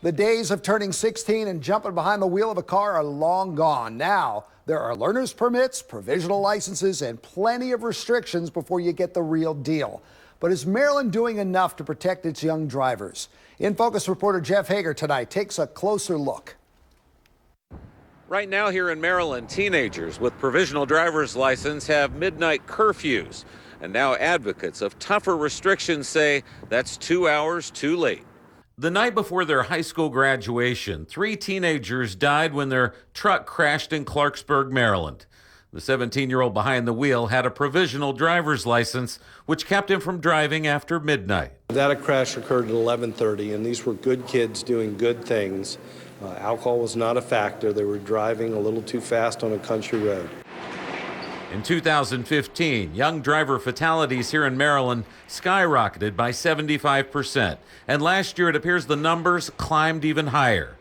The days of turning 16 and jumping behind the wheel of a car are long gone. Now, there are learner's permits, provisional licenses, and plenty of restrictions before you get the real deal. But is Maryland doing enough to protect its young drivers? In Focus reporter Jeff Hager tonight takes a closer look. Right now here in Maryland, teenagers with provisional driver's license have midnight curfews. And now advocates of tougher restrictions say that's 2 hours too late. The night before their high school graduation, 3 teenagers died when their truck crashed in Clarksburg, Maryland. The 17-year-old behind the wheel had a provisional driver's license, which kept him from driving after midnight. That crash occurred at 11:30, and these were good kids doing good things. Alcohol was not a factor. They were driving a little too fast on a country road. In 2015, young driver fatalities here in Maryland skyrocketed by 75%. And last year, it appears the numbers climbed even higher.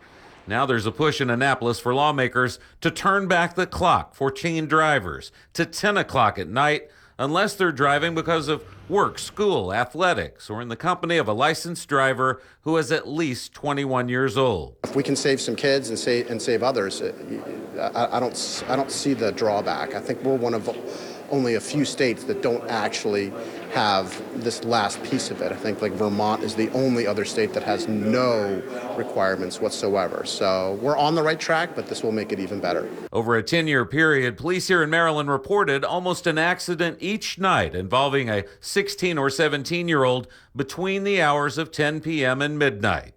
Now there's a push in Annapolis for lawmakers to turn back the clock for teen drivers to 10 o'clock at night, unless they're driving because of work, school, athletics, or in the company of a licensed driver who is at least 21 years old. If we can save some kids and save others, I don't see the drawback. I think we're one of only a few states that don't actually have this last piece of it. I think like Vermont is the only other state that has no requirements whatsoever. So we're on the right track, but this will make it even better. Over a 10-year period, police here in Maryland reported almost an accident each night involving a 16 or 17-year-old between the hours of 10 p.m. and midnight.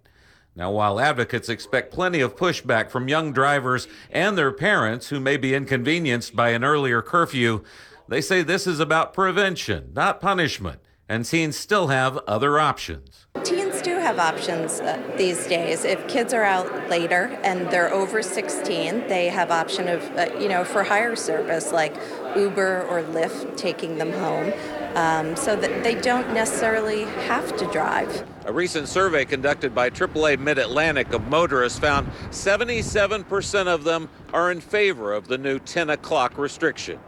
Now, while advocates expect plenty of pushback from young drivers and their parents who may be inconvenienced by an earlier curfew, they say this is about prevention, not punishment, and teens still have other options. Teens do have options these days. If kids are out later and they're over 16, they have option of, for hire service like Uber or Lyft taking them home, so that they don't necessarily have to drive. A recent survey conducted by AAA Mid-Atlantic of motorists found 77% of them are in favor of the new 10 o'clock restriction.